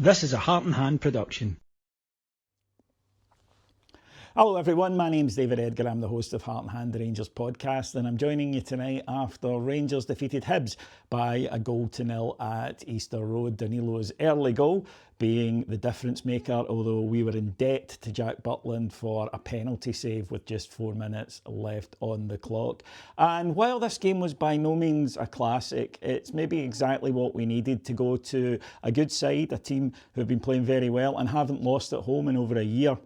This is a Heart and Hand production. Hello everyone, my name's David Edgar. I'm the host of Heart and Hand, the Rangers podcast, and I'm joining you tonight after Rangers defeated Hibs by 1-0 at Easter Road. Danilo's early goal being the difference maker, although we were in debt to Jack Butland for a penalty save with just 4 minutes left on the clock. And while this game was by no means a classic, it's maybe exactly what we needed to go to a good side, a team who have been playing very well and haven't lost at home in over a year.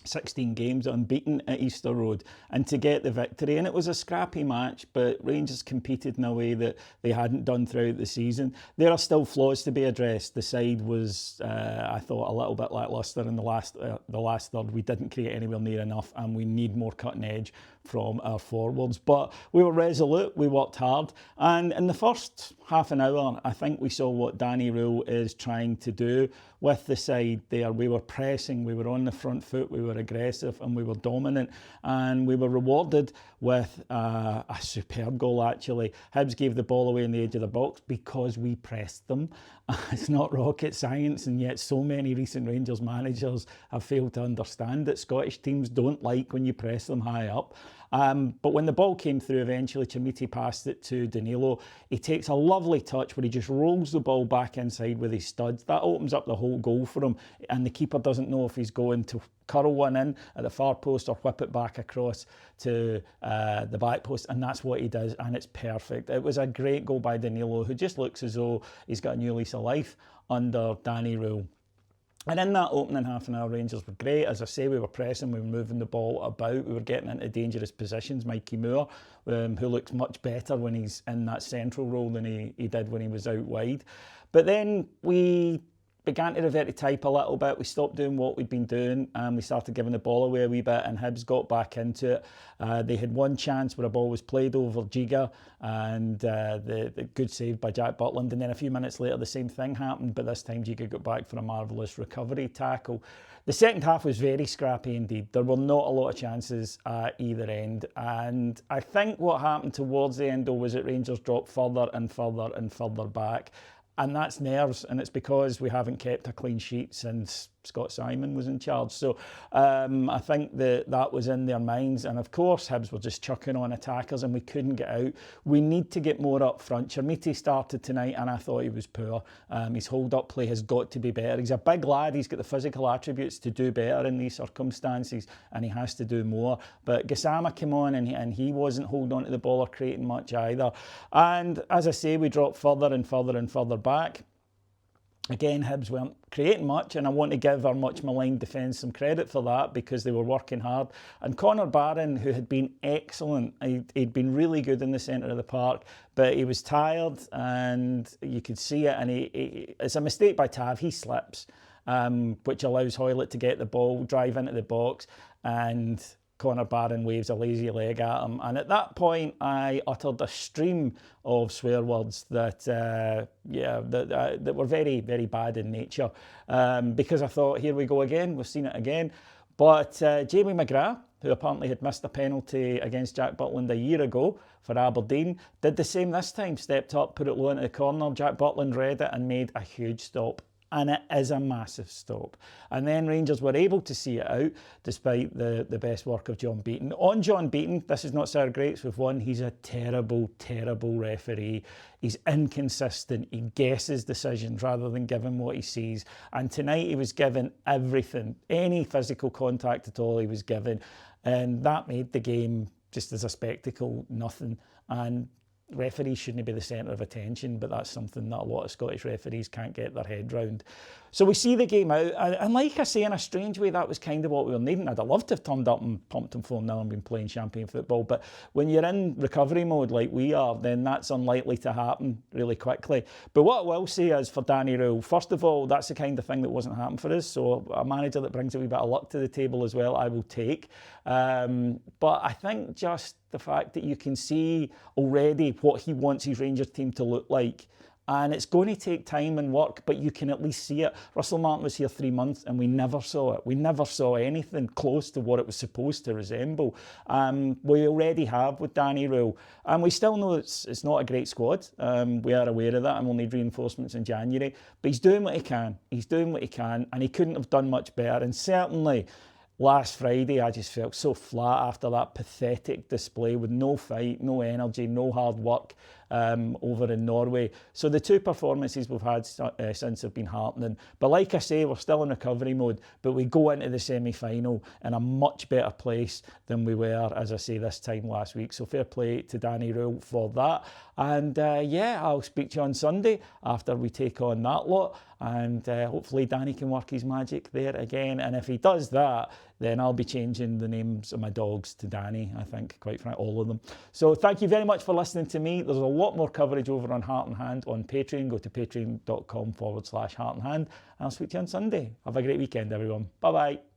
16 games unbeaten at Easter Road, and to get the victory. And it was a scrappy match, but Rangers competed in a way that they hadn't done throughout the season. There are still flaws to be addressed. The side was, I thought, a little bit lacklustre in the last third. We didn't create anywhere near enough, and we need more cutting edge from our forwards. But we were resolute, we worked hard, and in the first half an hour, I think we saw what Danny Rule is trying to do with the side there. We were pressing, we were on the front foot, we were aggressive, and we were dominant, and we were rewarded with a superb goal actually. Hibs gave the ball away in the edge of the box because we pressed them. It's not rocket science, and yet so many recent Rangers managers have failed to understand that Scottish teams don't like when you press them high up. But when the ball came through eventually, Chamiti passed it to Danilo. He takes a lovely touch where he just rolls the ball back inside with his studs. That opens up the whole goal for him, and the keeper doesn't know if he's going to curl one in at the far post or whip it back across to the back post, and that's what he does, and it's perfect. It was a great goal by Danilo, who just looks as though he's got a new lease of life under Danny Rule. And in that opening half an hour, Rangers were great. As I say, we were pressing, we were moving the ball about, we were getting into dangerous positions. Mikey Moore, who looks much better when he's in that central role than he did when he was out wide. But then we began to revert to type a little bit. We stopped doing what we'd been doing, and we started giving the ball away a wee bit, and Hibs got back into it. They had one chance where a ball was played over Giga, and the good save by Jack Butland, and then a few minutes later the same thing happened, but this time Giga got back for a marvellous recovery tackle. The second half was very scrappy indeed. There were not a lot of chances at either end, and I think what happened towards the end though was that Rangers dropped further and further and further back. And that's nerves, and it's because we haven't kept a clean sheet since Scott Simon was in charge. So I think that was in their minds. And of course, Hibs were just chucking on attackers and we couldn't get out. We need to get more up front. Chamiti started tonight and I thought he was poor. His hold-up play has got to be better. He's a big lad. He's got the physical attributes to do better in these circumstances, and he has to do more. But Gassama came on and he wasn't holding on to the ball or creating much either. And as I say, we dropped further and further and further back. Again, Hibs weren't creating much, and I want to give our much maligned defence some credit for that because they were working hard. And Connor Barron, who had been excellent, he'd been really good in the centre of the park, but he was tired and you could see it, and it's a mistake by Tav. He slips, which allows Hoylett to get the ball, drive into the box, and Connor Barron waves a lazy leg at him. And at that point, I uttered a stream of swear words that were very, very bad in nature, because I thought, here we go again, we've seen it again. But Jamie McGrath, who apparently had missed a penalty against Jack Butland a year ago for Aberdeen, did the same this time, stepped up, put it low into the corner. Jack Butland read it and made a huge stop. And it is a massive stop. And then Rangers were able to see it out despite the best work of John Beaton. On John Beaton, this is not Sir Greats with one. He's a terrible, terrible referee. He's inconsistent. He guesses decisions rather than giving what he sees. And tonight he was given everything. Any physical contact at all he was given. And that made the game, just as a spectacle, nothing. And referees shouldn't be the centre of attention, but that's something that a lot of Scottish referees can't get their head round. So we see the game out, and like I say, in a strange way, that was kind of what we were needing. I'd have loved to have turned up and pumped him 4-0 and been playing champion football, but when you're in recovery mode like we are, then that's unlikely to happen really quickly. But what I will say is, for Danny Rule, first of all, that's the kind of thing that wasn't happening for us, so a manager that brings a wee bit of luck to the table as well, I will take. But I think just the fact that you can see already what he wants his Rangers team to look like And it's going to take time and work, but you can at least see it. Russell Martin was here 3 months and we never saw it. We never saw anything close to what it was supposed to resemble. We already have with Danny Rule. And we still know it's not a great squad. We are aware of that, and we'll need reinforcements in January. But he's doing what he can. He's doing what he can, and he couldn't have done much better. And certainly, last Friday, I just felt so flat after that pathetic display with no fight, no energy, no hard work over in Norway. So the two performances we've had since have been heartening. But like I say, we're still in recovery mode, but we go into the semi-final in a much better place than we were, as I say, this time last week. So fair play to Danny Rule for that. And yeah, I'll speak to you on Sunday after we take on that lot. And hopefully Danny can work his magic there again. And if he does that, then I'll be changing the names of my dogs to Danny, I think, quite frankly, all of them. So thank you very much for listening to me. There's a lot more coverage over on Heart and Hand on Patreon. Go to patreon.com/Heart and Hand. And I'll speak to you on Sunday. Have a great weekend, everyone. Bye-bye.